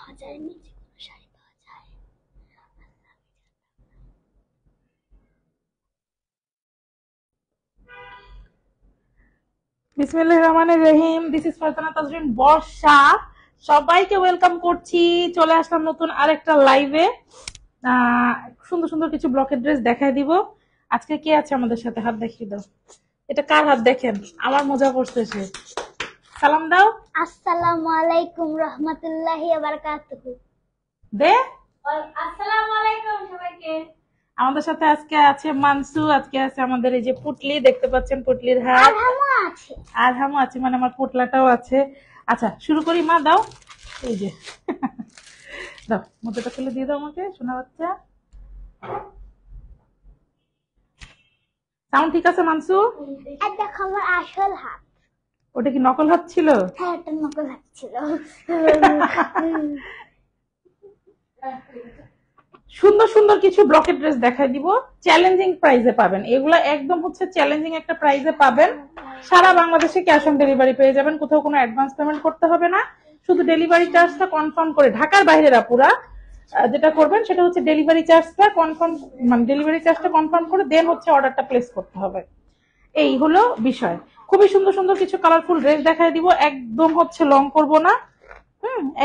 হাজারের নিচে কোনো শাড়ি পাওয়া যায়? বিসমিল্লাহির রহমানির রহিম। দিস ইজ ফারজানা তাজরিন বর্ষা। সবাইকে ওয়েলকাম করছি। চলে আসলাম নতুন আরেকটা লাইভে। সুন্দর সুন্দর কিছু ব্লকের ড্রেস দেখাই দিব। আজকে কে আছে আমাদের সাথে? হাত দেখিয়ে দাও। এটা কার হাত দেখেন? আমার মজা পড়ছে সে। সালাম দাও। আসসালামু আলাইকুম রহমতুল্লাহি ওয়া বারাকাতুহু। দে। আসসালামু আলাইকুম সবাইকে। আমাদের সাথে আজকে আছে মানসু, আজকে আছে আমাদের এই যে পুটলি, দেখতে পাচ্ছেন পুটলির হাত। আরহামও আছে। আরহামও আছে, মানে আমার পোটলাটাও আছে। আচ্ছা শুরু করি মা, দাও। এই যে দাও, মোটাটা খুলে দিয়ে দাও আমাকে, শোনা বাচ্চা। সাউন্ড ঠিক আছে মানসু? আর দেখো আমার আসল হাত। ওটা কি নকল হাত ছিল? হ্যাঁ, এটা নকল হাত ছিল। সুন্দর সুন্দর কিছু ব্লকের ড্রেস দেখাই দিব, চ্যালেঞ্জিং প্রাইসে পাবেন। এগুলা একদম হচ্ছে চ্যালেঞ্জিং একটা প্রাইসে পাবেন। সারা বাংলাদেশে ক্যাশ অন ডেলিভারি পেয়ে যাবেন, কোথাও কোনো অ্যাডভান্স পেমেন্ট করতে হবে না। শুধু ডেলিভারি চার্জটা কনফার্ম করে, ঢাকার বাইরের আপুরা যেটা করবেন সেটা হচ্ছে ডেলিভারি চার্জটা কনফার্ম, মানে ডেলিভারি চার্জটা কনফার্ম করে দেন হচ্ছে অর্ডারটা প্লেস করতে হবে। এই হলো বিষয়। খুবই সুন্দর সুন্দর কিছু কালারফুল ড্রেস দেখাই দিব, একদম হচ্ছে লং করব না।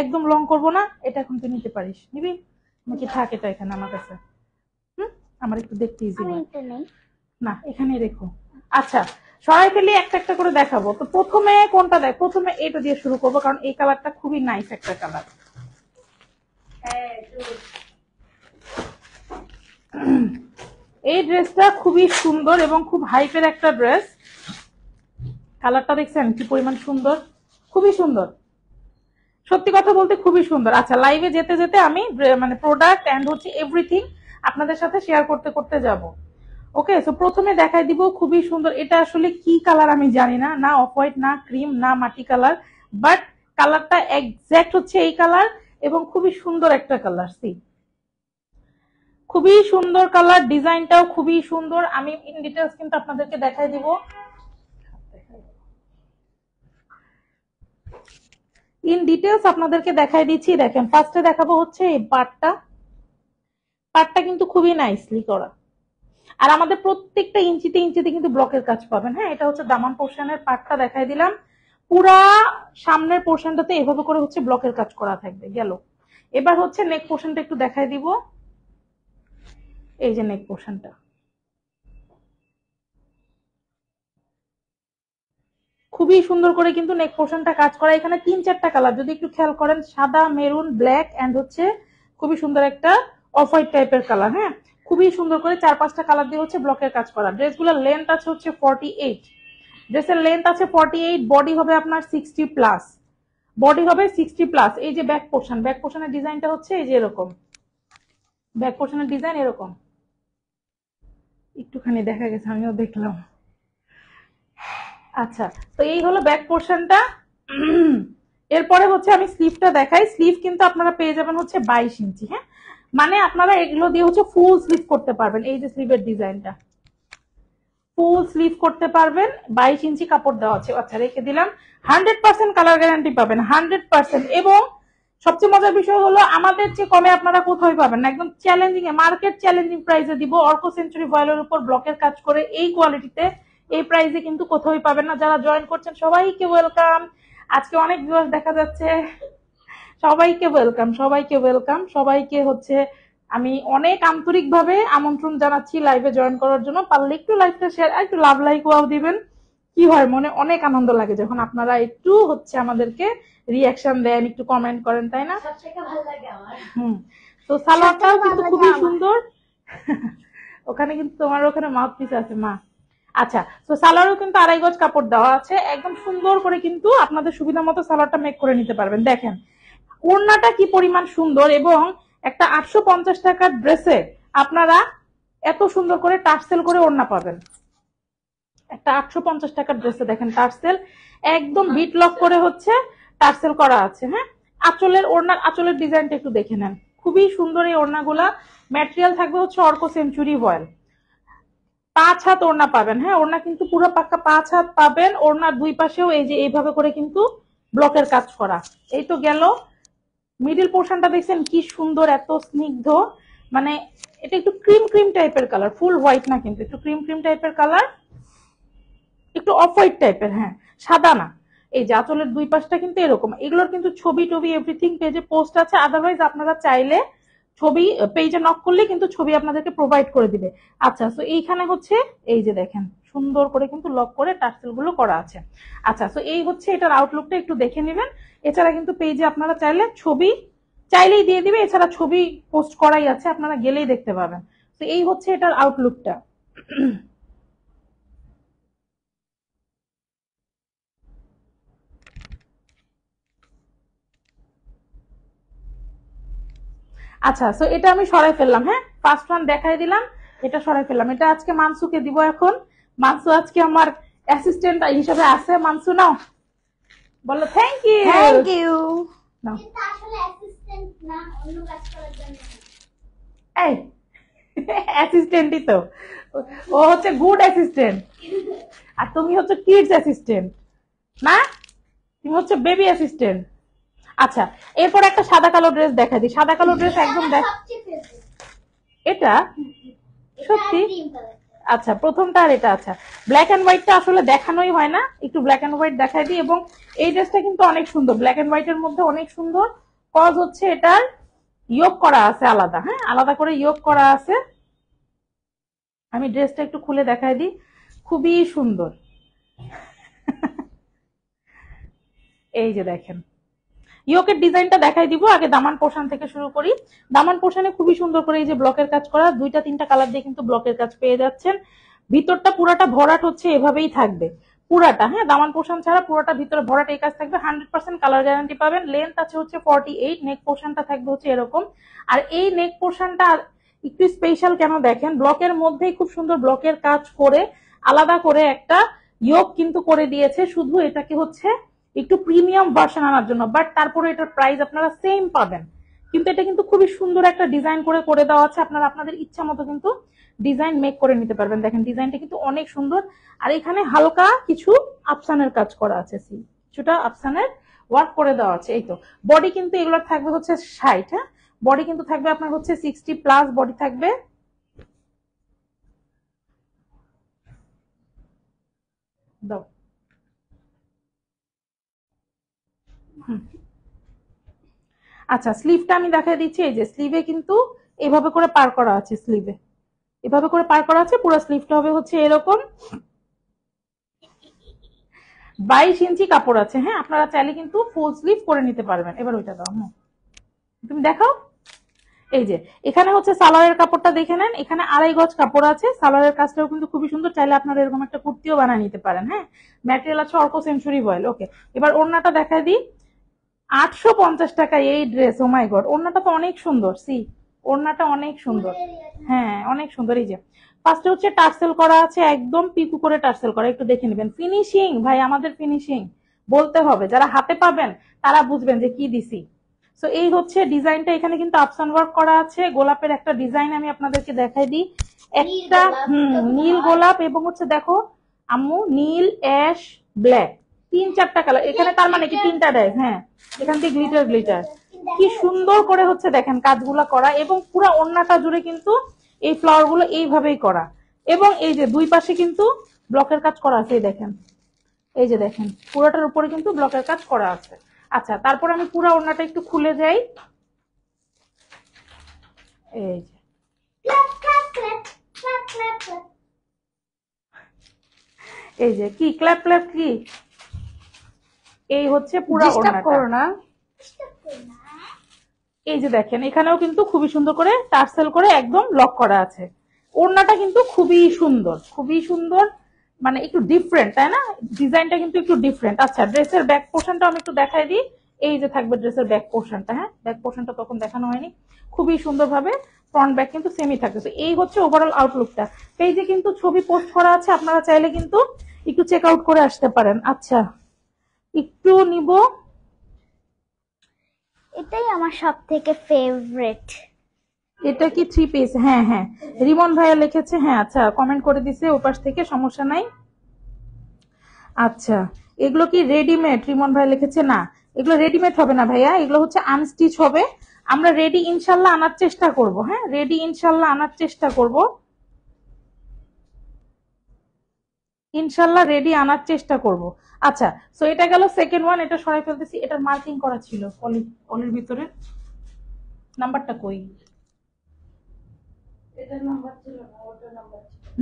একদম লং করব না। এটা এখন তুই নিতে পারিস, নিবি নাকি থাক এটা এখানে আমার কাছে? আমার একটু দেখতে ইজি হয় না, এখানেই রেখো। আচ্ছা, সরাই ফেলি, একটা একটা করে দেখাবো। তো প্রথমে কোনটা দেখ? প্রথমে এটা দিয়ে শুরু করবো, কারণ এই কালারটা খুবই নাইস একটা কালার। এই ড্রেসটা খুবই সুন্দর এবং খুব হাইপের একটা ড্রেস। কালারটা দেখছেন কি পরিমাণ সুন্দর, খুবই সুন্দর। সত্যি কথা বলতে খুবই সুন্দর। আচ্ছা, লাইভে যেতে যেতে আমি মানে প্রোডাক্ট এন্ড হচ্ছে এভরিথিং আপনাদের সাথে শেয়ার করতে করতে যাব। ওকে, সো প্রথমে দেখাই দিব, খুবই সুন্দর। এটা আসলে কি কালার আমি জানি না, না অফ হোয়াইট, না ক্রিম, না মাটি কালার, বাট কালারটা এক্স্যাক্ট হচ্ছে এই কালার এবং খুবই সুন্দর একটা কালার। সি, খুবই সুন্দর কালার, ডিজাইনটাও খুবই সুন্দর। আমি ইন ডিটেলস কিন্তু আপনাদেরকে দেখাই দিব। ইন ডিটেলস আপনাদেরকে দেখাই দিচ্ছি। দেখেন, ফার্স্টে দেখাবো হচ্ছে এই পার্টটা। পার্টটা কিন্তু খুবই নাইসলি করা, আর আমাদের প্রত্যেকটা ইঞ্চিতে ইঞ্চিতে কিন্তু ব্লকের কাজ পাবেন। হ্যাঁ, এটা হচ্ছে দামান পোর্শনের পার্টটা দেখাই দিলাম। পুরা সামনের পোর্শনটাতে এভাবে করে হচ্ছে ব্লকের কাজ করা থাকবে। গেল, এবার হচ্ছে নেক পোর্শনটা একটু দেখাই দিব। এই যে নেক পোর্শনটা খুবই সুন্দর করে কিন্তু নেক পোর্শনটা কাজ করা। এখানে 3-4টা কালার যদি একটু খেয়াল করেন, সাদা, মেরুন, ব্ল্যাক এন্ড হচ্ছে খুবই সুন্দর একটা অফ হোয়াইট টাইপের কালার। হ্যাঁ, খুবই সুন্দর করে 4-5টা কালার দিয়ে হচ্ছে ব্লকের কাজ করা। ড্রেসগুলোর লেন্থ আছে হচ্ছে 48। ড্রেসের লেন্থ আছে 48, বডি হবে আপনার 60 প্লাস। বডি হবে 60 প্লাস। এই যে ব্যাক পোর্শন, ব্যাক পোর্শনের ডিজাইনটা হচ্ছে এই যে এরকম। ব্যাক পোর্শনের ডিজাইন এরকম, একটুখানি দেখা গেছে, আমিও দেখলাম। আচ্ছা, তো এই হলো ব্যাক পোর্শনটা। এরপরে হচ্ছে আমি স্লিভটা দেখাই। স্লিভ কিন্তু আপনারা পেয়ে যাবেন হচ্ছে 22 ইঞ্চি। হ্যাঁ, মানে আপনারা এগুলো দিয়ে হচ্ছে ফুল স্লিভ করতে পারবেন। এই যে স্লিভের ডিজাইনটা, ফুল স্লিভ করতে পারবেন। 22 ইঞ্চি কাপড় দেওয়া আছে। আচ্ছা, রেখে দিলাম। 100% কালার গ্যারান্টি পাবেন, 100%। এবং সবচেয়ে মজার বিষয় হলো আমাদের চেয়ে কমে আপনারা কোথাও পাবেন না। একদম চ্যালেঞ্জিং এ, মার্কেট চ্যালেঞ্জিং প্রাইসে দিব। অর্ক সেঞ্চুরি ভয়েলের উপর ব্লকের কাজ করে এই কোয়ালিটিতে এই প্রাইসে কিন্তু কোথাও পাবেন না। যারা জয়েন করছেন সবাইকে ওয়েলকাম। আজকে অনেক ভিউয়ার্স দেখা যাচ্ছে, সবাইকে ওয়েলকাম, সবাইকে ওয়েলকাম। সবাইকে হচ্ছে আমি অনেক আন্তরিক ভাবে আমন্ত্রণ জানাচ্ছি লাইভে জয়েন করার জন্য। পারলে একটু লাইভটা শেয়ার, একটু লাভ লাইক ওয়াও দিবেন। কি হয়, মনে অনেক আনন্দ লাগে যখন আপনারা একটু হচ্ছে আমাদেরকে রিয়াকশন দেন, একটু কমেন্ট করেন, তাই না? সবথেকে ভালো লাগে আমার। তো সালোয়ারটাও কিন্তু খুবই সুন্দর। ওখানে কিন্তু তোমার ওখানে মাউথ পিস আছে মা। আচ্ছা, তো সালোয়ারও কিন্তু 2.5 গজ কাপড় দেওয়া আছে। একদম সুন্দর করে কিন্তু আপনাদের সুবিধা মতো সালোয়ারটা মেক করে নিতে পারবেন। দেখেন ওড়নাটা কি পরিমাণ সুন্দর, এবং একটা 850 টাকার ড্রেসে আপনারা এত সুন্দর করে টার্সেল করে ওড়না পাবেন। একটা 850 টাকার ড্রেসে দেখেন টার্সেল একদম বিট লক করে হচ্ছে টার্সেল করা আছে। হ্যাঁ, আঁচলের ওড়নার আঁচলের ডিজাইনটা একটু দেখে নেন, খুবই সুন্দর এই ওড়নাগুলা। ম্যাটেরিয়াল থাকবে হচ্ছে অর্ক সেঞ্চুরি ভয়েল। 5 হাত ওড়না পাবেন। হ্যাঁ, ওড়না কিন্তু পুরো পাক্কা 5 হাত পাবেন। ওড়নার দুই পাশেও এই যে এইভাবে করে কিন্তু ব্লকের কাজ করা। এই তো গেল মিডিল পোর্শনটা দেখছেন কি সুন্দর, এত স্নিগ্ধ, মানে এটা একটু ক্রিম ক্রিম টাইপের কালার, ফুল হোয়াইট না কিন্তু একটু ক্রিম ক্রিম টাইপের কালার, একটু অফ হোয়াইট টাইপের, হ্যাঁ সাদা না। এই যে আঁচলের দুই পাশটা কিন্তু এরকম, এগুলোর কিন্তু ছবি টবি এভরিথিং পেজে পোস্ট আছে, আদারওয়াইজ আপনারা চাইলে ছবি পেজে নক করলে কিন্তু ছবি আপনাদেরকে প্রোভাইড করে দিবে। আচ্ছা, তো এইখানে হচ্ছে এই যে দেখেন সুন্দর করে কিন্তু লক করে টার্সেল গুলো করা আছে। আচ্ছা, তো এই হচ্ছে এটার আউটলুকটা, একটু দেখে নেবেন। এছাড়া কিন্তু পেজে আপনারা চাইলে ছবি চাইলেই দিয়ে দিবে, এছাড়া ছবি পোস্ট করাই আছে, আপনারা গেলেই দেখতে পাবেন। তো এই হচ্ছে এটার আউটলুকটা। আচ্ছা, তো এটা আমি সরাই ফেললাম, হ্যাঁ ফার্স্ট ওয়ান দেখাই দিলাম, এটা সরাই ফেললাম। এটা আজকে মানসুকে দিব এখন। মানসু আজকে আমার অ্যাসিস্ট্যান্ট হিসেবে আছে। মানসু নাও, বলো থ্যাংক ইউ। Thank you. নাও। কিন্তু আসলে অ্যাসিস্ট্যান্ট না, অন্য কাজ করার জন্য। এই অ্যাসিস্ট্যান্টই তো, ও হচ্ছে গুড অ্যাসিস্ট্যান্ট, আর তুমি হচ্ছে কিডস অ্যাসিস্ট্যান্ট না, তুমি হচ্ছে বেবি অ্যাসিস্ট্যান্ট। আচ্ছা, এরপর একটা সাদা কালো ড্রেস দেখাই দিই। সাদা কালো ড্রেস একদম দেখ, সবচেয়ে ফেভারিট এটা সত্যি। Cream colour. আচ্ছা, প্রথমটা আর এটা। আচ্ছা, ব্ল্যাক এন্ড হোয়াইটটা আসলে দেখানোই হয় না, একটু ব্ল্যাক এন্ড হোয়াইট দেখাই দিই। এবং এই ড্রেসটা কিন্তু অনেক সুন্দর, ব্ল্যাক এন্ড হোয়াইটের মধ্যে অনেক সুন্দর, কজ হচ্ছে এটার ইয়োগ করা আছে আলাদা, হ্যাঁ আলাদা করে ইয়োগ করা আছে। আমি ড্রেসটা একটু খুলে দেখাই দিই, খুবই সুন্দর। এই যে দেখেন ইয়োকের ডিজাইনটা দেখাই দিব, আগে দামান পোর্শন থেকে শুরু করি। দামান পোর্শনে খুবই সুন্দর করে এই যে ব্লকের কাজ করা, দুইটা তিনটা কালার দিয়ে কিন্তু ব্লকের কাজ পেয়ে যাচ্ছেন। ভিতরটা পুরাটা ভরাট হচ্ছে এভাবেই থাকবে পুরাটা, হ্যাঁ দামান পোর্শন ছাড়া পুরোটা ভিতরে ভরাট এই কাজ থাকবে। 100% কালার গ্যারান্টি পাবেন। লেন্থ আছে হচ্ছে 48, নেক পোর্শনটা থাকবে হচ্ছে এরকম। আর এই নেক পোর্শনটা একটু স্পেশাল কেন দেখেন, ব্লকের মধ্যেই খুব সুন্দর ব্লকের কাজ করে আলাদা করে একটা ইয়োক কিন্তু করে দিয়েছে, শুধু এটাকে হচ্ছে একটু প্রিমিয়াম ভার্সন আনার জন্য। বাট তারপরে এটার প্রাইস আপনারা সেম পাবেন, কিন্তু এটা কিন্তু খুবই সুন্দর একটা ডিজাইন করে করে দেওয়া আছে। আপনারা আপনাদের ইচ্ছা মতো কিন্তু ডিজাইন মেক করে নিতে পারবেন। দেখেন ডিজাইনটা কিন্তু অনেক সুন্দর। আর এখানে হালকা কিছু আফসানের কাজ করা আছে, কিছুটা আফসানের ওয়ার্ক করে দেওয়া আছে। এই তো বডি কিন্তু এগুলোর থাকবে হচ্ছে 60, হ্যাঁ বডি কিন্তু থাকবে আপনার হচ্ছে 60+ বডি থাকবে। দাও। আচ্ছা, স্লিভটা আমি দেখাই দিচ্ছি। এই যে স্লিভে কিন্তু এভাবে করে পার করা আছে, স্লিভে এভাবে করে পার করা আছে। পুরো স্লিভটা হবে হচ্ছে এরকম, 22 ইঞ্চি কাপড় আছে, হ্যাঁ আপনারা চাইলে কিন্তু ফুল স্লিভ করে নিতে পারবেন। এবার ওইটা দাও, তুমি দেখাও। এই যে এখানে হচ্ছে সালোয়ারের কাপড়টা দেখে নেন, এখানে 2.5 গজ কাপড় আছে। সালোয়ারের কাজটাও কিন্তু খুবই সুন্দর, চাইলে আপনারা এরকম একটা কুর্তিও বানিয়ে নিতে পারেন। হ্যাঁ ম্যাটেরিয়াল আছে অর্ক সেঞ্চুরি বয়েল। ওকে, এবার ওড়নাটা দেখাই দিই। 850 টাকায় এই ড্রেস, ও মাই গড, ওড়নাটা তো অনেক সুন্দর। ওড়নাটা অনেক সুন্দর, হ্যাঁ অনেক সুন্দর। এই যে ফার্স্টে হচ্ছে টার্সেল করা আছে, একদম পিকু করে টার্সেল করা, একটু দেখে নেবেন। ফিনিশিং ভাই, আমাদের ফিনিশিং বলতে হবে, যারা হাতে পাবেন তারা বুঝবেন যে কি দিছি। তো এই হচ্ছে ডিজাইনটা, এখানে কিন্তু আপসান ওয়ার্ক করা আছে। গোলাপের একটা ডিজাইন আমি আপনাদেরকে দেখাই দিই, একটা নীল গোলাপ, এবং হচ্ছে দেখো আম্মু নীল, অ্যাশ, ব্ল্যাক, 3-4টা কালার এখানে, তার মানে কি 3টা ডাইস, হ্যাঁ এখান থেকে গ্লিটার গ্লিটার, কি সুন্দর করে হচ্ছে দেখেন কাজগুলা করা। এবং পুরো ওড়নাটা জুড়ে কিন্তু এই ফ্লাওয়ার গুলো এইভাবেই করা। এবং এই যে দুই পাশে কিন্তু ব্লকের কাজ করা আছে, এই দেখেন, এই যে দেখেন পুরোটার উপরে কিন্তু ব্লকের কাজ করা আছে। আচ্ছা, তারপর আমি পুরো ওড়নাটা একটু খুলে যাই। এই যে এই যে কি ক্ল্যাপ ক্ল্যাপ কি, এই হচ্ছে পুরো ওড়নাটা। করো না। এই যে দেখেন এখানেও কিন্তু খুবই সুন্দর করে টার্সেল করে একদম লক করা আছে। ওড়নাটা কিন্তু খুবই সুন্দর, খুবই সুন্দর, মানে একটু ডিফারেন্ট, তাই না? ডিজাইনটা কিন্তু একটু ডিফারেন্ট। আচ্ছা, ড্রেসের ব্যাক পোর্শনটা আমি একটু দেখাই দিই। এই যে থাকবে ড্রেসের ব্যাক পোর্শনটা, হ্যাঁ ব্যাক পোর্শনটা তখন দেখানো হয়নি, খুবই সুন্দরভাবে ফ্রন্ট ব্যাক কিন্তু সেমই থাকবে। তো এই হচ্ছে ওভারঅল আউটলুকটা। পেজে কিন্তু ছবি পোস্ট করা আছে, আপনারা চাইলে কিন্তু একটু চেক আউট করে আসতে পারেন। আচ্ছা, একটু নিব, এটাই আমার সব থেকে ফেভারিট। এটা কি 3 পিস? হ্যাঁ হ্যাঁ, রিমন ভাইয়া লিখেছে, হ্যাঁ আচ্ছা কমেন্ট করে দিছে ওপাশ থেকে, সমস্যা নাই। আচ্ছা, এগুলো কি রেডিমেড? রিমন ভাই লিখেছে না, এগুলো রেডিমেড হবে না ভাইয়া, এগুলো হচ্ছে আনস্টিচ হবে। আমরা রেডি ইনশাল্লাহ আনার চেষ্টা করব, হ্যাঁ রেডি ইনশাল্লাহ আনার চেষ্টা করব, ইনশাল্লাহ রেডি আনার চেষ্টা করব। আচ্ছা, সো এটা গেল সেকেন্ড ওয়ান, এটা সরাই ফেলতেছি। এটার মার্কিং করা ছিল অলির ভিতরে, নাম্বারটা কই?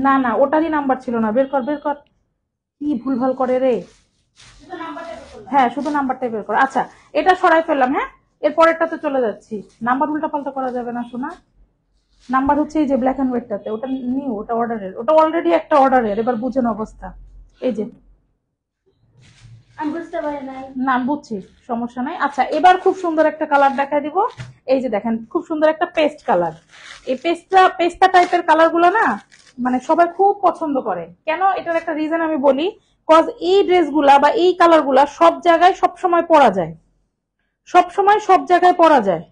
না না, ওটারই নাম্বার ছিল না, বের কর বের কর, কি ভুলভাল করে রে। হ্যাঁ শুধু নাম্বারটাই বের কর। আচ্ছা এটা সরাই ফেললাম, হ্যাঁ এর পরেরটাতে চলে যাচ্ছি। নাম্বার উল্টা পাল্টা করা যাবে না শোনা। নাম্বার হচ্ছে এই যে ব্ল্যাক এন্ড হোয়াইটটাতে, ওটা নিউ, ওটা অর্ডারের, ওটা অলরেডি একটা অর্ডারের। এবার বুঝেন অবস্থা, এই যে আমি বুঝতে পারি নাই। না বুঝছি, সমস্যা নাই। আচ্ছা এবার খুব সুন্দর একটা কালার দেখাই দিব। এই যে দেখেন খুব সুন্দর একটা পেস্ট কালার। এই পেস্তা টাইপের কালার গুলো না মানে সবাই খুব পছন্দ করে। কেন, এটার একটা রিজন আমি বলি। কজ এই ড্রেসগুলা বা এই কালার গুলা সব জায়গায় সব সময় পরা যায়, সব সময় সব জায়গায় পরা যায়।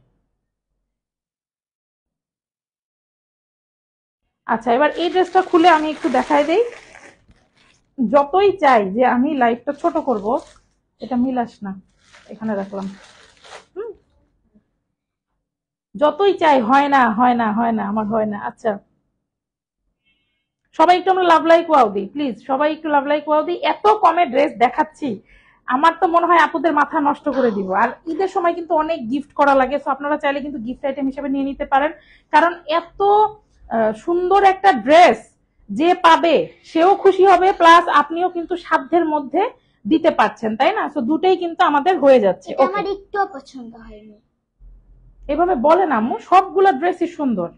আচ্ছা এবার এই ড্রেসটা খুলে আমি একটু দেখাই দেই। যতই চাই যে আমি লাইফটা ছোট করব, এটা মিলাস না, এখানে রাখলাম। হুম, যতই চাই হয় না হয় না হয় না, আমার হয় না। আচ্ছা সবাই একটু আমরা লাভ লাইক ওয়াও দিই প্লিজ, সবাই একটু লাভ লাইক ওয়াও দিই। এত কমে ড্রেস দেখাচ্ছি, আমার তো মনে হয় আপুদের মাথা নষ্ট করে দিব। আর ঈদের সময় কিন্তু অনেক গিফট করা লাগে, তো আপনারা চাইলে কিন্তু গিফট আইটেম হিসেবে নিয়ে নিতে পারেন। কারণ এত সুন্দর একটা ড্রেস যে পাবে সেও খুশি হবে, প্লাস আপনিও কিন্তু সাধ্যের মধ্যে দিতে পারছেন, তাই না? তো দুটোই কিন্তু আমাদের হয়ে যাচ্ছে। এটা আমার একটু পছন্দ হয়নি। এভাবে বলেন আম্মু, সবগুলা ড্রেসই সুন্দর,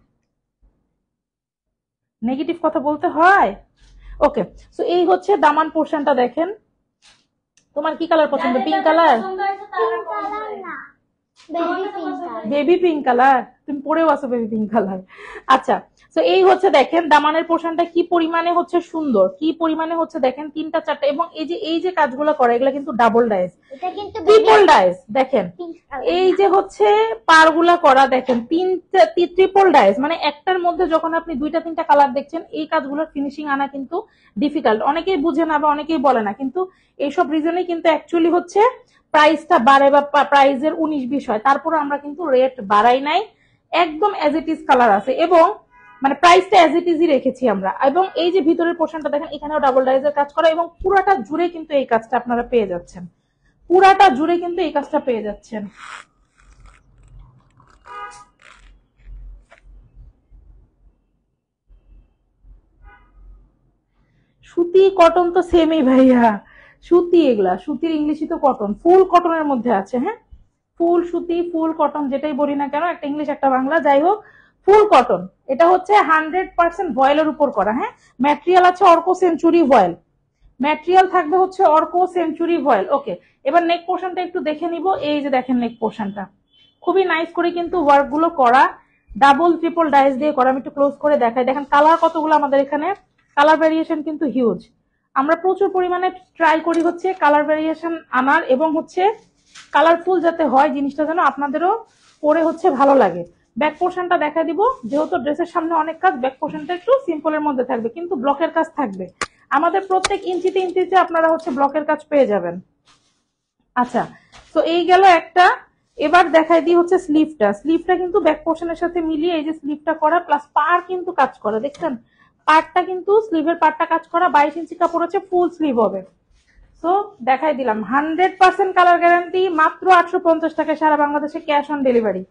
নেগেটিভ কথা বলতে হয়? ওকে, সো এই হচ্ছে দামান পোর্শনটা। দেখেন তোমার কি কালার পছন্দ? Pink colour? পিঙ্ক কালার না, baby pink colour. Baby pink colour, তুমি পরেও আছো বেবি পিঙ্ক কালার। আচ্ছা, তো এই হচ্ছে দেখেন দামানের পোর্শনটা কি পরিমাণে হচ্ছে সুন্দর, কি পরিমাণে হচ্ছে দেখেন তিনটা চারটা, এবং এই যে কাজগুলো করে এগুলো কিন্তু ডাবল ডাইস, এটা কিন্তু ট্রিপল ডাইস। দেখেন পিঙ্ক কালার। এই যে হচ্ছে পারগুলা করা, দেখেন তিনটা ট্রিপল ডাইস, মানে একটার মধ্যে যখন আপনি দুইটা তিনটা কালার দেখছেন, এই কাজগুলোর ফিনিশিং আনা কিন্তু ডিফিকাল্ট। অনেকেই বুঝে না বা অনেকেই বলে না, কিন্তু এইসব রিজনেই কিন্তু অ্যাকচুয়ালি হচ্ছে প্রাইসটা বাড়ে বা প্রাইসের 19-20 হয়। তারপরে আমরা কিন্তু রেট বাড়াই নাই, একদম অ্যাজ ইট ইজ কালার আছে, এবং মানে প্রাইসটা অ্যাজ ইট ইজই রেখেছি আমরা। এবং এই যে ভিতরের পোর্শনটা দেখেন, এখানেও ডাবল ডাইজের কাজ করা, এবং পুরাটা জুড়ে কিন্তু এই কাজটা আপনারা পেয়ে যাচ্ছেন, পুরাটা জুড়ে কিন্তু এই কাজটা পেয়ে যাচ্ছেন। সুতি কটন তো সেমই ভাইয়া, সুতি এগুলা, সুতির ইংলিশই তো কটন, ফুল কটনের মধ্যে আছে। হ্যাঁ ফুল সুতি, ফুল কটন যেটাই বলি না কেন, একটা ইংলিশ একটা বাংলা, যাই হোক ফুল কটন। এটা হচ্ছে 100% ভয়েলের উপর করা। হ্যাঁ ম্যাটেরিয়াল আছে অর্কো সেঞ্চুরি ভয়েল, ম্যাটেরিয়াল থাকবে হচ্ছে অর্কো সেঞ্চুরি ভয়েল। ওকে, এবার নেক পোর্শনটা একটু দেখে নিব। এই যে দেখেন নেক পোর্শনটা খুবই নাইস করে কিন্তু ওয়ার্ক গুলো করা, ডাবল ট্রিপল ডাইস দিয়ে করা। আমি একটু ক্লোজ করে দেখাই, দেখেন কালার কতগুলো আমাদের এখানে, কালার ভ্যারিয়েশন কিন্তু হিউজ। আমরা প্রচুর পরিমাণে ট্রাই করি হচ্ছে কালার ভ্যারিয়েশন আনার, এবং হচ্ছে কালারফুল যাতে হয় জিনিসটা, যেন আপনাদেরও পরে হচ্ছে ভালো লাগে। ব্যাক পোর্শনটা দেখা দিব, যেহেতু ড্রেসের সামনে অনেক কাজ, ব্যাক পোর্শনটা একটু সিম্পলের মধ্যে থাকবে, কিন্তু ব্লকের কাজ থাকবে। আমাদের প্রত্যেক ইঞ্চিতে ইঞ্চিতে আপনারা হচ্ছে ব্লকের কাজ পেয়ে যাবেন। আচ্ছা, তো এই গেল একটা। এবার দেখাই দিই হচ্ছে স্লিভটা। স্লিভটা কিন্তু ব্যাক পোর্শনের সাথে মিলিয়ে এই যে স্লিভটা করা, প্লাস পার কিন্তু কাজ করা, দেখছেন পার্টটা কিন্তু স্লিভের পার্টটা কাজ করা। 22 ইঞ্চি কাপড় হচ্ছে, ফুল স্লিভ হবে। তো দেখাই দিলাম 100% কালার গ্যারান্টি, মাত্র 850 টাকায় সারা বাংলাদেশে ক্যাশ অন ডেলিভারি।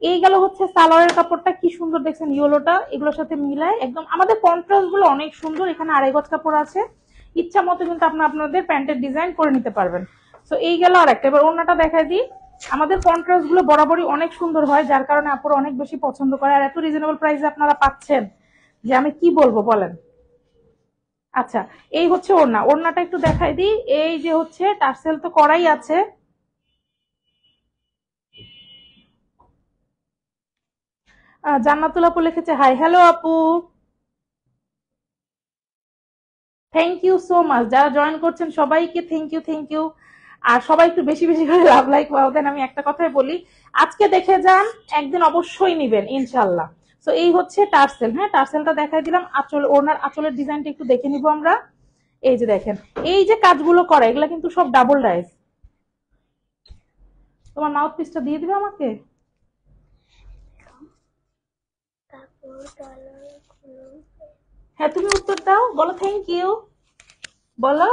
এই গেল হচ্ছে সালোয়ারের কাপড়টা, কি সুন্দর দেখছেন ইয়েলোটা, এগুলোর সাথে মিলায় একদম আমাদের কন্ট্রাস্ট গুলো অনেক সুন্দর। এখানে 2.5 গজ কাপড় আছে, ইচ্ছা মতো কিন্তু আপনাদের প্যান্টের ডিজাইন করে নিতে পারবেন। তো এই গেল আর একটা। এবার ওড়নাটা দেখাই দিই। আমাদের কন্ট্রাস্ট গুলো বরাবরই অনেক সুন্দর হয়, যার কারণে আপুরা অনেক বেশি পছন্দ করে, আর এত রিজনেবল প্রাইসে আপনারা পাচ্ছেন যে আমি কি বলবো বলেন। আচ্ছা এই হচ্ছে ওড়না, ওড়নাটা একটু দেখাই দিই। এই যে হচ্ছে টার্সেল তো করাই আছে, জান্নাতুল আপু লিখেছে হাই, হ্যালো আপু, থ্যাংক ইউ সো মাচ। যারা জয়েন করছেন সবাইকে থ্যাংক ইউ, থ্যাংক ইউ। আর সবাই একটু বেশি বেশি করে লাভ লাইক ওয়াও দেন। আমি একটা কথাই বলি, আজকে দেখে যান, একদিন অবশ্যই নিবেন ইনশাল্লাহ। তো এই হচ্ছে টার্সেল। হ্যাঁ টার্সেলটা দেখাই দিলাম। আঁচল, ওনার আঁচলের ডিজাইনটা একটু দেখে নিব আমরা। এই যে দেখেন এই যে কাজগুলো করা, এগুলা কিন্তু সব ডাবল ডাইস, তোমার মাউথ পিসটা দিয়ে দিবে আমাকে? হ্যাঁ, তুমি উত্তর দাও, বলো থ্যাংক ইউ, বলো।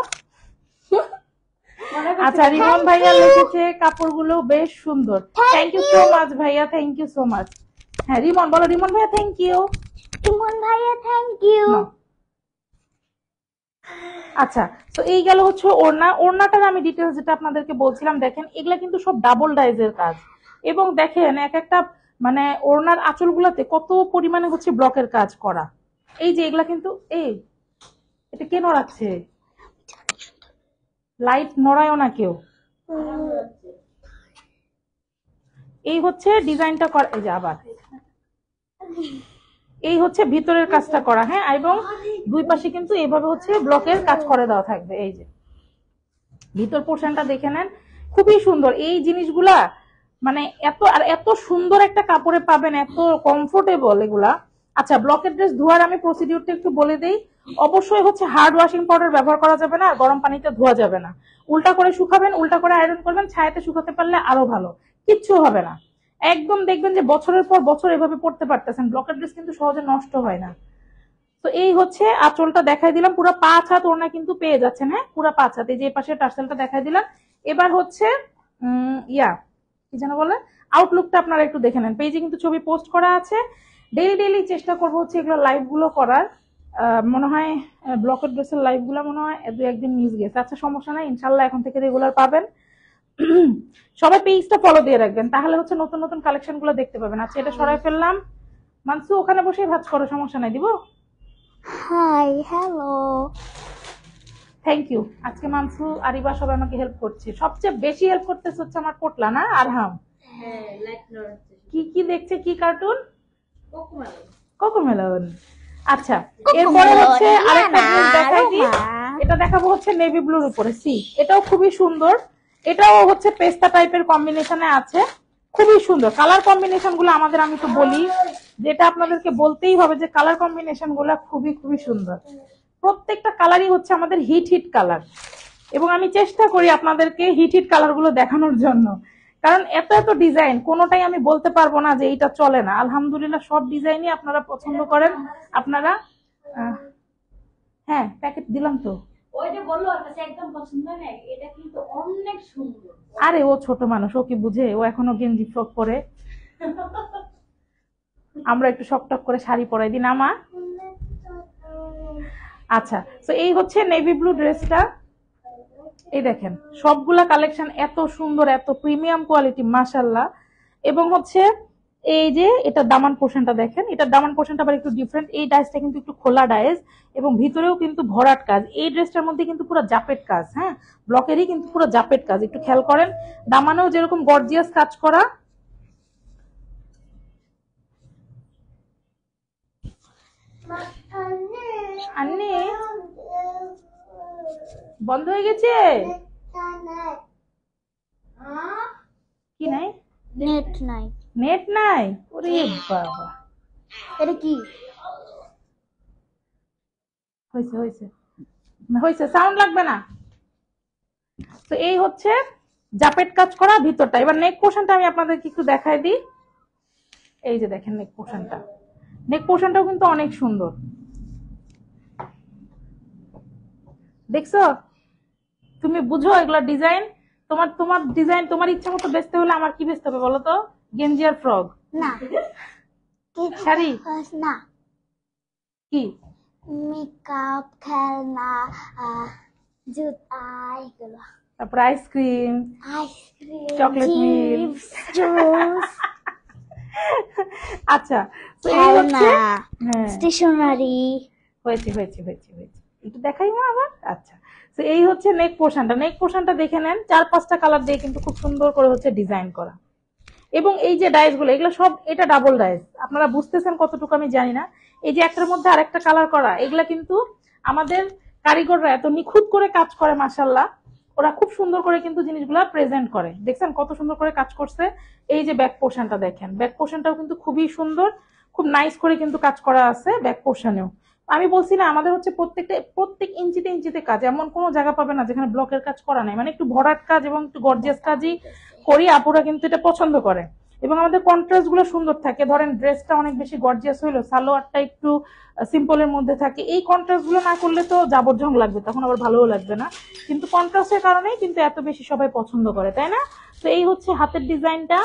আচ্ছা, রিমন ভাইয়া লিখেছে কাপড়গুলো বেশ সুন্দর। থ্যাংক ইউ সো মাচ ভাইয়া, থ্যাংক ইউ সো মাচ। হ্যাঁ রিমন বলো, রিমন ভাইয়া থ্যাংক ইউ। ইমন ভাইয়া থ্যাংক ইউ। আচ্ছা, তো এই গেল হচ্ছে ওড়না। ওড়নাটার আমি ডিটেলস যেটা আপনাদেরকে বলছিলাম, দেখেন এগুলা কিন্তু সব ডাবল ডাইজের কাজ, এবং দেখেন এক একটা মানে ওড়নার আঁচলগুলাতে কত পরিমাণে হচ্ছে ব্লকের কাজ করা। এই যে এগুলা কিন্তু, এই এটা কে নড়াচ্ছে? লাইট নড়ায়ও না কেউ। এই হচ্ছে ডিজাইনটা করা, এই যে আবার এই হচ্ছে ভিতরের কাজটা করা, হ্যাঁ, এবং দুই পাশে কিন্তু এইভাবে হচ্ছে ব্লকের কাজ করে দেওয়া থাকবে। এই যে ভিতর পোর্শনটা দেখে নেন, খুবই সুন্দর এই জিনিসগুলা, মানে এত আর এত সুন্দর একটা কাপড়ে পাবেন, এত কমফোর্টেবল এগুলা। আচ্ছা, ব্লকের ড্রেস ধোয়ার আমি প্রসিডিউরটা একটু বলে দেই। অবশ্যই হচ্ছে হার্ড ওয়াশিং পাউডার ব্যবহার করা যাবে না, আর গরম পানিতে ধোয়া যাবে না। উল্টা করে শুকাবেন, উল্টা করে আয়রন করবেন, ছায়াতে শুকাতে পারলে আরো ভালো, কিচ্ছু হবে না। একদম দেখবেন যে বছরের পর বছর এভাবে পড়তে পারতেছেন। ব্লকের ড্রেস কিন্তু সহজে নষ্ট হয় না। তো এই হচ্ছে আঁচলটা দেখাই দিলাম, পুরো 5 হাত ওড়না কিন্তু পেয়ে যাচ্ছেন। হ্যাঁ, পুরো 5 হাত। এই যে পাশে টার্সেলটা দেখাই দিলাম। এবার হচ্ছে কি যেন বলে, আউটলুকটা আপনারা একটু দেখে নেন। পেজে কিন্তু ছবি পোস্ট করা আছে। ডেইলি ডেইলি চেষ্টা করবো হচ্ছে এগুলো লাইভ গুলো করার। মনে হয় ব্লকের ড্রেসের লাইভ গুলো মনে হয় দু একদিন মিস গেছে। আচ্ছা, সমস্যা নাই, ইনশাল্লাহ এখন থেকে রেগুলার পাবেন। সবাই পেজটা ফলো দিয়ে রাখবেন, তাহলে হচ্ছে নতুন নতুন কালেকশন গুলো দেখতে পাবেন। আচ্ছা, এটা সরাই ফেললাম। মানসু ওখানে বসেই ভাজ করো, সমস্যা নাই, দিব। Hi hello. Thank you. আজকে মানসু আরিবা সবাই আমাকে হেল্প করছে। সবচেয়ে বেশি হেল্প করতেছে হচ্ছে আমার পোটলা না আরহাম। কি কি দেখছে, কি কার্টুন? কোকোমেলন। আচ্ছা, এরপরে হচ্ছে আরেকটা ড্রেস দেখাই দিই। এটা দেখাবো হচ্ছে নেভি ব্লুর উপরে, সি এটাও খুবই সুন্দর। এটাও হচ্ছে পেস্তা টাইপের কম্বিনেশনে আছে, খুবই সুন্দর কালার কম্বিনেশন গুলো। আমাদের আমি তো বলি, যেটা আপনাদেরকে বলতেই হবে যে কালার কম্বিনেশন গুলা খুবই খুবই সুন্দর। প্রত্যেকটা কালারই হচ্ছে আমাদের হিট হিট কালার, এবং আমি চেষ্টা করি আপনাদেরকে হিট হিট কালার গুলো দেখানোর জন্য, কারণ এত এত ডিজাইন কোনোটাই আমি বলতে পারবো না যে এইটা চলে না। আলহামদুলিল্লাহ সব ডিজাইনই আপনারা পছন্দ করেন। আপনারা হ্যাঁ, প্যাকেট দিলাম তো। আরে ও ছোট মানুষ, ও কি বুঝে? ও এখনো গেঞ্জি ফ্রক পরে, আমরা একটু শকটক করে শাড়ি পরাই দিই না মা। আচ্ছা, তো এই হচ্ছে নেভি ব্লু ড্রেসটা। এই দেখেন সবগুলা কালেকশন এত সুন্দর, এত প্রিমিয়াম কোয়ালিটি, মাশাল্লাহ। এবং হচ্ছে এই যে এটা দামান পোর্শনটা দেখেন, এটা দামান পোর্শনটা আবার একটু ডিফারেন্ট। এই ডাইসটা কিন্তু একটু খোলা ডাইস, এবং ভিতরেও কিন্তু ভরাট কাজ। এই ড্রেসটার মধ্যে কিন্তু পুরো জাপেট কাজ, হ্যাঁ, ব্লকেরই কিন্তু পুরো জাপেট কাজ। একটু খেয়াল করেন, দামানেও যেরকম গর্জিয়াস কাজ করা। আন্নি বন্ধ হয়ে গেছে, কি নাই? নেট নাই। নেট নাই? ওরে বাবা, এটা কি হয়েছে হয়েছে হয়েছে, সাউন্ড লাগবে না। তো এই হচ্ছে জাপেট কাজ করা ভিতরটা। এবার নেক পোর্শনটা আমি আপনাদেরকে একটু দেখাই দিই। এই যে দেখেন নেক পোর্শনটা, নেক পোর্শনটাও কিন্তু অনেক সুন্দর। দেখছো, তুমি বুঝো এগুলা ডিজাইন? তোমার তোমার ডিজাইন তোমার ইচ্ছা মতো বেচতে হলে আমার কি বেচতে হবে বলো তো? গেঞ্জি আর ফ্রক না, শাড়ি না, কি মেকআপ, খেলনা, জুতা, এগুলো। তারপর ice cream, ice cream, chocolate milk, juice, আচ্ছা, তো এই হচ্ছে স্টেশনারি। হয়েছে হয়েছে হয়েছে হয়েছে, একটু দেখাই মা আবার। আচ্ছা, তো এই হচ্ছে নেক পোর্শনটা। নেক পোর্শনটা দেখে নেন, 4-5টা কালার দিয়ে কিন্তু খুব সুন্দর করে হচ্ছে ডিজাইন করা। এবং এই যে ডাইস গুলো, এগুলো সব এটা ডাবল ডাইস। আপনারা বুঝতেছেন কতটুকু আমি জানি না। এই যে একটার মধ্যে আরেকটা কালার করা, এগুলা কিন্তু আমাদের কারিগররা এত নিখুঁত করে কাজ করে, মাশাল্লাহ। ওরা খুব সুন্দর করে কিন্তু জিনিসগুলা প্রেজেন্ট করে। দেখছেন কত সুন্দর করে কাজ করছে। এই যে ব্যাক পোর্শনটা দেখেন, ব্যাক পোর্শনটাও কিন্তু খুবই সুন্দর, খুব নাইস করে কিন্তু কাজ করা আছে ব্যাক পোর্শনেও। আমি বলছি না আমাদের হচ্ছে প্রত্যেক ইঞ্চিতে ইঞ্চিতে কাজ, এমন কোনো জায়গা পাবে না যেখানে ব্লকের কাজ করা নাই, মানে একটু ভরাট কাজ এবং একটু গর্জিয়াস কাজই করি, আপুরা কিন্তু এটা পছন্দ করে। এবং আমাদের কন্ট্রাস্ট গুলো সুন্দর থাকে, ধরেন ড্রেসটা অনেক বেশি গর্জিয়াস হইলো, সালোয়ারটা একটু সিম্পলের মধ্যে থাকে, এই কন্ট্রাস্ট গুলো না করলে তো জাবরজং লাগবে, তখন আবার ভালোও লাগবে না, কিন্তু কন্ট্রাস্টের কারণেই কিন্তু এত বেশি সবাই পছন্দ করে, তাই না? তো এই হচ্ছে হাতের ডিজাইনটা,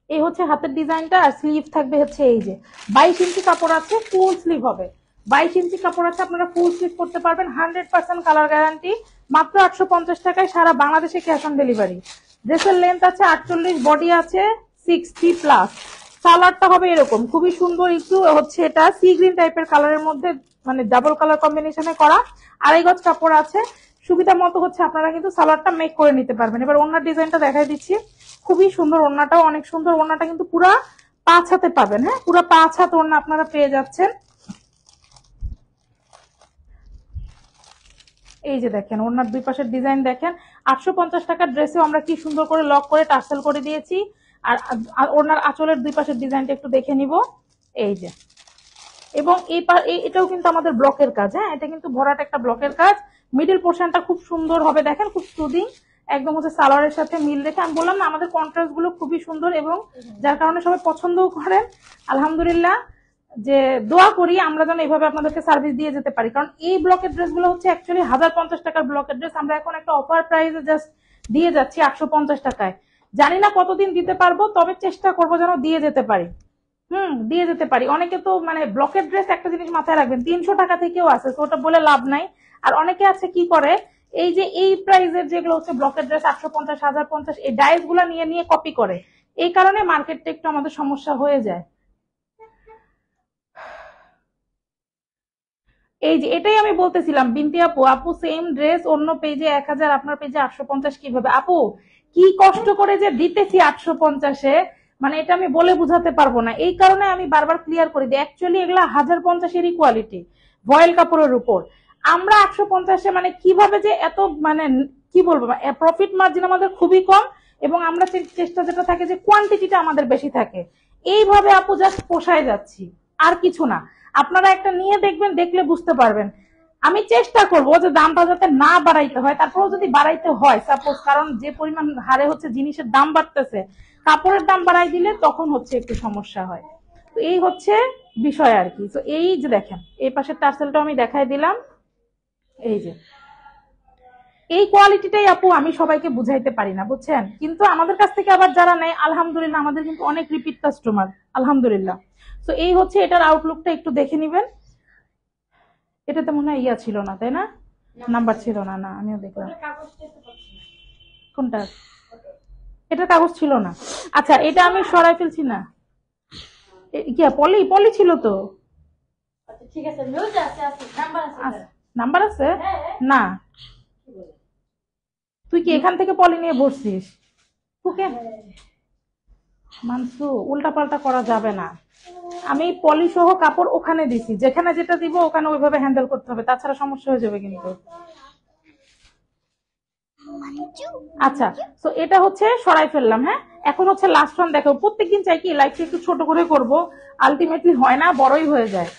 এই হচ্ছে হাতের ডিজাইনটা। আর স্লিভ থাকবে হচ্ছে এই যে 22 ইঞ্চি কাপড় আছে, ফুল স্লিভ হবে, 22 ইঞ্চি কাপড় আছে, আপনারা ফুল স্লিভ করতে পারবেন, 100% কালার গ্যারান্টি, মাত্র 850 টাকায়, সারা বাংলাদেশে ক্যাশ অন ডেলিভারি। ড্রেসের লেন্থ আছে 48, বডি আছে 60+। কালারটা হবে এরকম খুবই সুন্দর, একটু হচ্ছে এটা সি গ্রিন টাইপের কালারের মধ্যে, মানে ডাবল কালার কম্বিনেশনে করা, 2.5 গজ কাপড় আছে। সুবিধা মতো হচ্ছে আপনারা কিন্তু সালোয়ারটা মেক করে নিতে পারবেন। এবার ওড়নার ডিজাইনটা দেখাই দিচ্ছি, খুবই সুন্দর, ওড়নাটাও অনেক সুন্দর, ওড়নাটা কিন্তু পুরা 5 হাতে পাবেন, হ্যাঁ পুরা 5 হাত ওড়না আপনারা পেয়ে যাচ্ছেন। এই যে দেখেন ওড়নার দুই পাশের ডিজাইন দেখেন, 850 টাকার ড্রেসেও আমরা কি সুন্দর করে লক করে টার্সেল করে দিয়েছি। আর ওড়নার আঁচলের দুই পাশের ডিজাইনটা একটু দেখে নিব, এই যে, এবং এটাও কিন্তু আমাদের ব্লকের কাজ, হ্যাঁ এটা কিন্তু ভরাট একটা ব্লকের কাজ। মিডল পোর্শনটা খুব সুন্দর হবে, দেখেন খুব সুদিং, একদম হচ্ছে সালোয়ারের সাথে মিল রেখে। আমি বললাম না আমাদের কন্ট্রাস্ট গুলো খুবই সুন্দর, এবং যার কারণে সবাই পছন্দও করেন। আলহামদুলিল্লাহ, যে দোয়া করি আমরা যেন এইভাবে আপনাদেরকে সার্ভিস দিয়ে যেতে পারি, কারণ এই ব্লকের ড্রেস গুলো হচ্ছে অ্যাকচুয়ালি 1050 টাকার ব্লকের ড্রেস, আমরা এখন একটা অফার প্রাইসে জাস্ট দিয়ে যাচ্ছি 850 টাকায়। জানি না কতদিন দিতে পারবো, তবে চেষ্টা করবো যেন দিয়ে যেতে পারি। দিয়ে যেতে পারি। অনেকে তো মানে ব্লকের ড্রেস, একটা জিনিস মাথায় রাখবেন, 300 টাকা থেকেও আছে, তো ওটা বলে লাভ নাই। আর অনেকে আছে কি করে, এই যে এই প্রাইসের যেগুলো হচ্ছে ব্লকের ড্রেস 850, 1050, এই ডাইস গুলা নিয়ে নিয়ে কপি করে, এই কারণে মার্কেটটা একটু আমাদের সমস্যা হয়ে যায়। এই যে এটাই আমি বলতেছিলাম বিনতি আপু, আপু সেম ড্রেস অন্য পেজে 1000, আপনার পেজে 850 কিভাবে? আপু কি কষ্ট করে যে দিতেছি 850-এ, মানে এটা আমি বলে বুঝাতে পারবো না। এই কারণে আমি বারবার ক্লিয়ার করে দিই, অ্যাকচুয়ালি এগুলা 1050-এরই কোয়ালিটি, ভয়েল কাপড়ের উপর। আমরা 850-এ মানে কিভাবে যে এত, মানে কি বলবো, প্রফিট মার্জিন আমাদের খুবই কম, এবং আমরা চেষ্টা যেটা থাকে যে কোয়ান্টিটিটা আমাদের বেশি থাকে, এইভাবে আপু জাস্ট পোষায় যাচ্ছি, আর কিছু না। আপনারা একটা নিয়ে দেখবেন, দেখলে বুঝতে পারবেন। আমি চেষ্টা করবো যে দামটা যাতে না বাড়াইতে হয়, তারপরেও যদি বাড়াইতে হয় সাপোজ, কারণ যে পরিমাণ হারে হচ্ছে জিনিসের দাম বাড়তেছে, কাপড়ের দাম বাড়াই দিলে তখন হচ্ছে একটু সমস্যা হয়। তো এই হচ্ছে বিষয় আর কি। তো এই যে দেখেন এই পাশের টার্সেলটা আমি দেখাই দিলাম, এই যে এই কোয়ালিটিটাই আপু আমি সবাইকে বুঝাইতে পারি না, বুঝছেন, কিন্তু আমাদের কাছ থেকে আবার যারা নেয় আলহামদুলিল্লাহ, আমাদের কিন্তু অনেক রিপিট কাস্টমার আলহামদুলিল্লাহ। তো এই হচ্ছে এটার আউটলুকটা, একটু দেখে নিবেন। এটাতে মনে হয় ইয়া ছিল না, তাই না? নাম্বার ছিল না, না আমিও দেখলাম। কোনটা? এটার কাগজ ছিল না। আচ্ছা এটা আমি সরাই ফেলছি না, ইয়া পলি পলি ছিল তো। ঠিক আছে, নাম্বার আছে। নাম্বার আছে না? তুই কি এখান থেকে পলি নিয়ে বসছিস? তোকে মানসু উল্টা পাল্টা করা যাবে না। আমি পলি সহ কাপড় ওখানে দিছি, যেখানে যেটা দিব ওখানে ওইভাবে হ্যান্ডেল করতে হবে, তাছাড়া সমস্যা হয়ে যাবে কিন্তু। আচ্ছা, তো এটা হচ্ছে সরাই ফেললাম, হ্যাঁ। এখন হচ্ছে লাস্ট ওয়ান দেখো, প্রত্যেকদিন চাই কি লাইফটা একটু ছোট করে করব, আলটিমেটলি হয় না, বড়ই হয়ে যায়।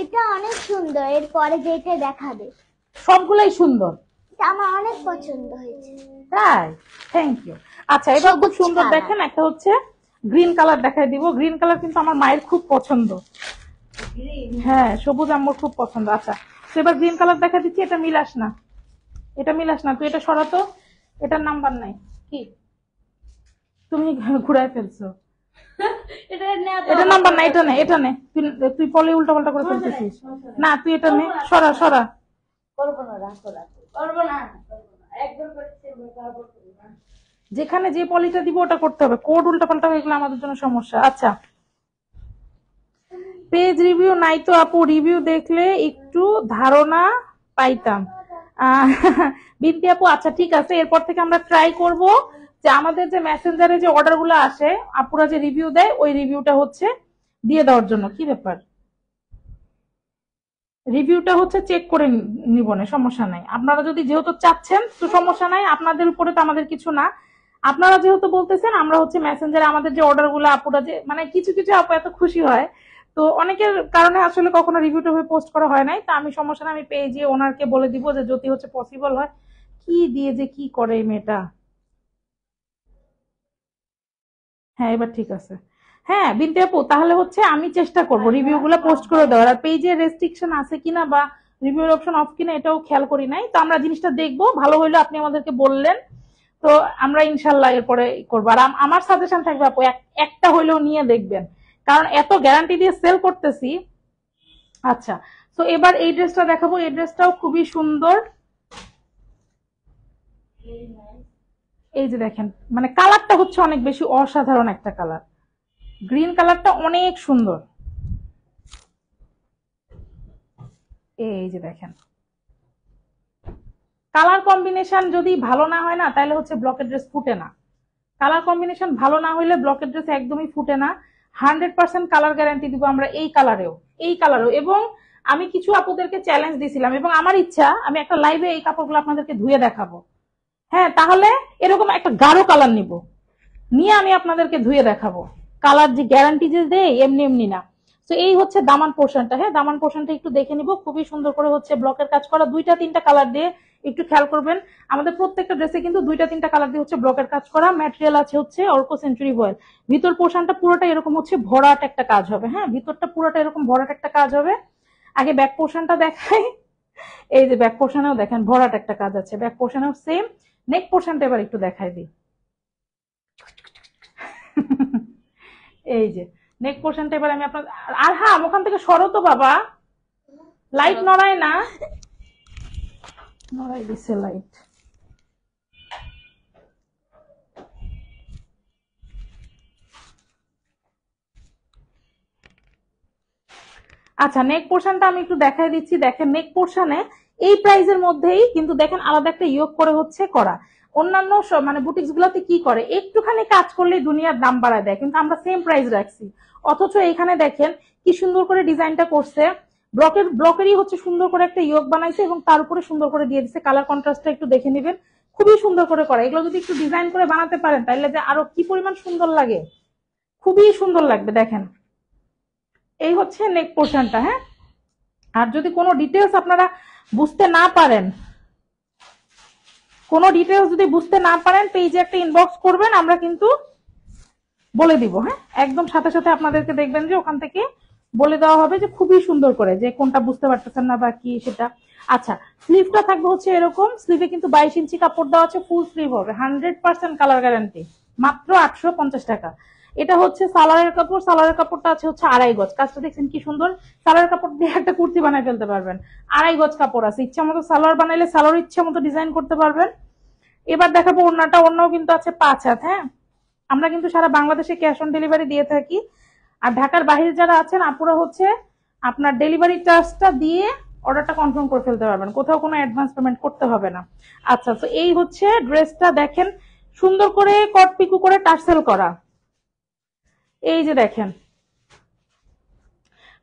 এটা অনেক সুন্দর, এরপরে যেটা দেখাবে সবগুলাই সুন্দর, এটা আমার অনেক পছন্দ হয়েছে। তাই? Thank you. আচ্ছা এবার খুব সুন্দর দেখেন, একটা হচ্ছে গ্রিন কালার দেখাই দিব। গ্রিন কালার কিন্তু আমার মায়ের খুব পছন্দ, হ্যাঁ সবুজ আম্মুর খুব পছন্দ। আচ্ছা তো এবার গ্রিন কালার দেখা দিচ্ছি, এটা মিলাস না, এটা মিলাস না, তুই এটা সরাতো, এটার নাম্বার নাই কি, তুমি ঘুরাই ফেলছো, এটা নাম্বার না, এটা নে, এটা নে, তুই পলে উল্টা পাল্টা করে ফেলতেছিস, না তুই এটা নে, সরা সরা। যেখানে যে পলিটা দিব ওটা করতে হবে, কোড উল্টা পাল্টা হয়ে গেলে আমাদের জন্য সমস্যা। আচ্ছা পেজ রিভিউ নাই তো আপু, রিভিউ দেখলে একটু ধারণা পাইতাম। বিনতি আপু আচ্ছা ঠিক আছে, এরপর থেকে আমরা ট্রাই করব যে আমাদের যে মেসেঞ্জারে যে অর্ডার গুলো আসে, আপুরা যে রিভিউ দেয় ওই রিভিউটা হচ্ছে দিয়ে দেওয়ার জন্য। কি ব্যাপার, রিভিউটা হচ্ছে চেক করে নিব না, সমস্যা নাই। আপনারা যদি যেহেতু চাচ্ছেন তো সমস্যা নাই, আপনাদের উপরে তো আমাদের কিছু না। আপনারা যেহেতু বলতেছেন, আমরা হচ্ছে মেসেঞ্জারে আমাদের যে অর্ডার গুলো আপুরা যে, মানে কিছু কিছু আপু এত খুশি হয়, তো অনেকের কারণে আসলে কখনো রিভিউ টিভিউ পোস্ট করা হয় নাই, তো আমি সমস্যা না, আমি পেজে ওনারকে বলে দিব যে যদি হচ্ছে পসিবল হয়। কি দিয়ে যে কি করে এই মেয়েটা। হ্যাঁ, এবার ঠিক আছে। হ্যাঁ বিনতে আপু, তাহলে হচ্ছে আমি চেষ্টা করব রিভিউ গুলো পোস্ট করে দেওয়ার। আর পেজে রেস্ট্রিকশন আছে কিনা বা রিভিউর অপশন অফ কিনা এটাও খেয়াল করি নাই, তো আমরা জিনিসটা দেখবো। ভালো হইলো আপনি আমাদেরকে বললেন, তো আমরা ইনশাল্লাহ এরপরে করবো। আর আমার সাজেশন থাকবে আপু, একটা হইলেও নিয়ে দেখবেন, কারণ এত গ্যারান্টি দিয়ে সেল করতেছি। আচ্ছা, তো এবার এই ড্রেসটা দেখাবো। এই ড্রেসটাও খুবই সুন্দর। এই যে দেখেন, মানে কালারটা হচ্ছে অনেক বেশি অসাধারণ একটা কালার। গ্রিন কালারটা অনেক সুন্দর। এই যে দেখেন, কালার কম্বিনেশন যদি ভালো না হয় না, তাহলে হচ্ছে ব্লকের ড্রেস ফুটে না। কালার কম্বিনেশন ভালো না হইলে ব্লকের ড্রেস একদমই ফুটে না। 100% কালার গ্যারান্টি দিব আমরা এই কালারেও, এই কালারেও। এবং আমি কিছু আপুদেরকে চ্যালেঞ্জ দিয়েছিলাম, এবং আমার ইচ্ছা আমি একটা লাইভে এই কাপড়গুলো আপনাদেরকে ধুয়ে দেখাবো। হ্যাঁ, তাহলে এরকম একটা গাঢ় কালার নিব, নিয়ে আমি আপনাদেরকে ধুয়ে দেখাবো। কালার যে গ্যারান্টি যে দেয় এমনি এমনি না। তো এই হচ্ছে দামান পোর্শনটা। হ্যাঁ, দামান পোর্শনটা একটু দেখে নিব। খুবই সুন্দর করে হচ্ছে ব্লকের কাজ করা, 2টা 3টা কালার দিয়ে। একটু খেয়াল করবেন, আমাদের প্রত্যেকটা ড্রেসে কিন্তু 2টা 3টা কালার দিয়ে হচ্ছে ব্লকের কাজ করা। ম্যাটেরিয়াল আছে হচ্ছে অর্কো সেঞ্চুরি ভয়েল। ভিতর পোর্শনটা পুরোটা এরকম হচ্ছে ভরাট একটা কাজ হবে। হ্যাঁ, ভিতরটা পুরোটা এরকম ভরাট একটা কাজ হবে। আগে ব্যাক পোর্শনটা দেখাই। এই যে ব্যাক পোর্শনেও দেখেন ভরাট একটা কাজ আছে, ব্যাক পোর্শনেও সেম। নেক পোর্শনটা এবার একটু দেখাই দিই। এই যে নেক পোর্শনটা এবার আমি আপনার, আর হ্যাঁ ওখান থেকে সরো তো বাবা, লাইট নড়ায় না। নড়াই দিছে লাইট। আচ্ছা, নেক পোর্শনটা আমি একটু দেখাই দিচ্ছি। দেখেন নেক পোর্শনে এই প্রাইজের মধ্যেই কিন্তু দেখেন আলাদা একটা ইয়োগ করে হচ্ছে করা। অন্যান্য মানে বুটিক্স গুলাতে কি করে, একটুখানি কাজ করলেই দুনিয়ার দাম বাড়ায় দেয়, কিন্তু আমরা সেম প্রাইস রাখছি। অথচ এখানে দেখেন কি সুন্দর করে ডিজাইনটা করছে। ব্লকেরই হচ্ছে সুন্দর করে একটা ইয়োগ বানাইছে, এবং তার উপরে সুন্দর করে দিয়ে দিচ্ছে। কালার কন্ট্রাস্টটা একটু দেখে নেবেন, খুবই সুন্দর করে করা। এগুলো যদি একটু ডিজাইন করে বানাতে পারেন তাহলে যে আরো কি পরিমাণ সুন্দর লাগে, খুবই সুন্দর লাগবে। দেখেন এই হচ্ছে নেক পোর্শনটা। হ্যাঁ, আর যদি কোনো ডিটেলস আপনারা বুঝতে না পারেন, কোনো ডিটেলস যদি বুঝতে না পারেন, পেজে একটা ইনবক্স করবেন, আমরা কিন্তু বলে দিব। হ্যাঁ, একদম সাথে সাথে আপনাদেরকে দেখবেন যে ওখান থেকে বলে দেওয়া হবে যে খুবই সুন্দর করে, যে কোনটা বুঝতে পারতেছেন না বা কি সেটা। আচ্ছা, স্লিভটা থাকবে হচ্ছে এরকম। স্লিভে কিন্তু 22 ইঞ্চি কাপড় দেওয়া আছে, ফুল স্লিভ হবে, 100% কালার গ্যারান্টি, মাত্র 850 টাকা। এটা হচ্ছে সালোয়ারের কাপড়। সালোয়ারের কাপড়টা আছে হচ্ছে 2.5 গজ। কাজটা দেখছেন কি সুন্দর। সালোয়ার কাপড় দিয়ে একটা কুর্তি বানাই ফেলতে পারবেন। 2.5 গজ কাপড় আছে, ইচ্ছা মতো সালোয়ার বানাইলে সালোয়ার ইচ্ছা মতো ডিজাইন করতে পারবেন। এবার দেখাবো ওড়নাটা। ওড়নাও কিন্তু আছে 5 হাত। হ্যাঁ, আমরা কিন্তু সারা বাংলাদেশে ক্যাশ অন ডেলিভারি দিয়ে থাকি। আর ঢাকার বাইরে যারা আছেন আপুরা হচ্ছে আপনার ডেলিভারি চার্জটা দিয়ে অর্ডারটা কনফার্ম করে ফেলতে পারবেন, কোথাও কোনো অ্যাডভান্স পেমেন্ট করতে হবে না। আচ্ছা, তো এই হচ্ছে ড্রেসটা। দেখেন সুন্দর করে কট পিকু করে টার্সেল করা। এই যে দেখেন,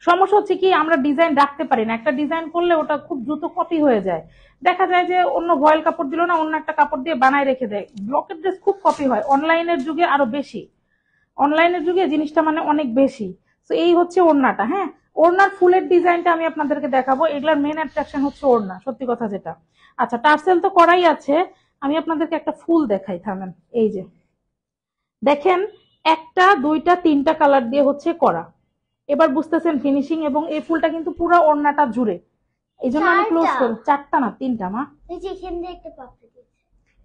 সমস্যা হচ্ছে কি আমরা ডিজাইন রাখতে পারি না। একটা ডিজাইন করলে ওটা খুব দ্রুত কপি হয়ে যায়। দেখা যায় যে অন্য ভয়েল কাপড় দিল না, অন্য একটা কাপড় দিয়ে বানায় রেখে দেয়। ব্লকের ড্রেস খুব কপি হয়, অনলাইনের যুগে আরো বেশি। অনলাইনের যুগে জিনিসটা মানে অনেক বেশি। তো এই হচ্ছে ওড়নাটা। হ্যাঁ, ওড়নার ফুলের ডিজাইনটা আমি আপনাদেরকে দেখাবো। এগুলার মেন অ্যাট্রাকশন হচ্ছে ওড়না, সত্যি কথা যেটা। আচ্ছা, টার্সেল তো করাই আছে, আমি আপনাদেরকে একটা ফুল দেখাই, থামেন। এই যে দেখেন, 1, 2, 3টা কালার দিয়ে হচ্ছে করা। এবার বুঝতেছেন ফিনিশিং। এবং এই ফুলটা কিন্তু পুরো ওড়নাটা জুড়ে, এই জন্য আমি ক্লোজ করি। 4টা না 3টা মা। এই যে এখান দিয়ে একটা পাপড়ি দিয়েছে।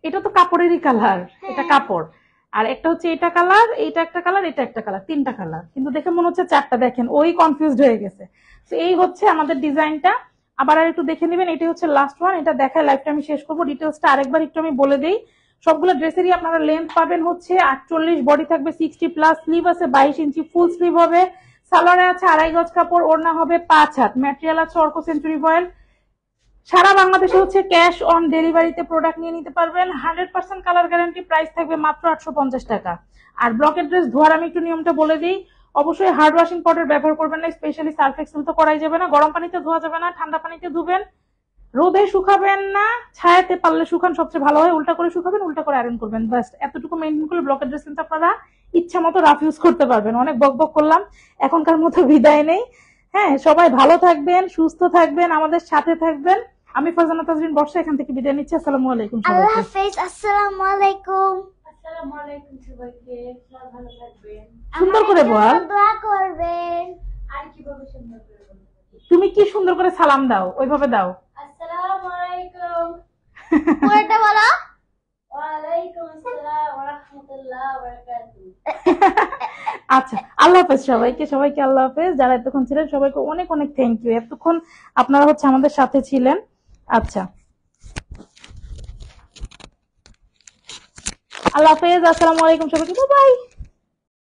এটা তো কাপড়েরই কালার, এটা কাপড়। আর একটা হচ্ছে এটা কালার, এইটা একটা কালার, এটা একটা কালার, 3টা কালার, কিন্তু দেখে মনে হচ্ছে 4টা। দেখেন ওই কনফিউজড হয়ে গেছে। তো এই হচ্ছে আমাদের ডিজাইনটা। আবার আর একটু দেখে নেবেন, এটাই হচ্ছে লাস্ট ওয়ান। এটা দেখায় লাইভটা আমি শেষ করবো। ডিটেলসটা আরেকবার একটু আমি বলে দেই। সবগুলো ড্রেসেরই আপনারা লেন্থ পাবেন হচ্ছে 48, বডি থাকবে 60+, স্লিভ আছে 22 ইঞ্চি, ফুল স্লিভ হবে। সালোয়ারে আছে 2.5 গজ কাপড়, ওড়না হবে 5 হাত, ম্যাটেরিয়াল আছে অর্কো সেঞ্চুরি ভয়েল। সারা বাংলাদেশে হচ্ছে ক্যাশ অন ডেলিভারিতে প্রোডাক্ট নিয়ে নিতে পারবেন। 100% কালার গ্যারান্টি, প্রাইস থাকবে মাত্র 850 টাকা। আর ব্লকের ড্রেস ধোয়ার আমি একটু নিয়মটা বলে দিই। অবশ্যই হার্ড ওয়াশিং পাউডার ব্যবহার করবেন না, স্পেশালি সার্ফ এক্সেল তো করাই যাবে না। গরম পানিতে ধোয়া যাবে না, ঠান্ডা পানিতে ধুবেন। রোদে শুকাবেন না, ছায়াতে পারলে শুকান, সবচেয়ে ভালো হয়। উল্টা করে শুকাবেন, উল্টা করে আয়রন করবেন, বাস এতটুকু মেনটেন করলে ব্লকের ড্রেস কিন্তু আপনারা ইচ্ছা মতো রাফ ইউজ করতে পারবেন। অনেক বক বক করলাম, এখনকার মতো বিদায় নেই। হ্যাঁ, সবাই ভালো থাকবেন, সুস্থ থাকবেন, আমাদের সাথে থাকবেন। আমি ফারজানা তাজরিন বর্ষা এখান থেকে বিদায় নিচ্ছি। আসসালামু আলাইকুম আল্লাহ সবাইকে। হাফেজ, আসসালামু আলাইকুম। আসসালামু আলাইকুম সবাইকে, সবাই ভালো থাকবেন। সুন্দর করে আমার বল। জন্য দোয়া করবেন। আর কিভাবে সুন্দর করে বলতে পারি? তুমি কি সুন্দর করে সালাম দাও, ওইভাবে দাও। আসসালামু আলাইকুম। পুরোটা বলো। ওয়ালাইকুম আসসালাম ওয়া রাহমাতুল্লাহি ওয়া বারাকাতুহু। আচ্ছা, আল্লাহ হাফেজ সবাইকে, সবাইকে আল্লাহ হাফেজ। যারা এতক্ষণ ছিলেন সবাইকে অনেক অনেক থ্যাংক ইউ। এতক্ষণ আপনারা হচ্ছে আমাদের সাথে ছিলেন। আচ্ছা, আল্লাহ হাফেজ, আসসালামু আলাইকুম সবাইকে, বাই বাই।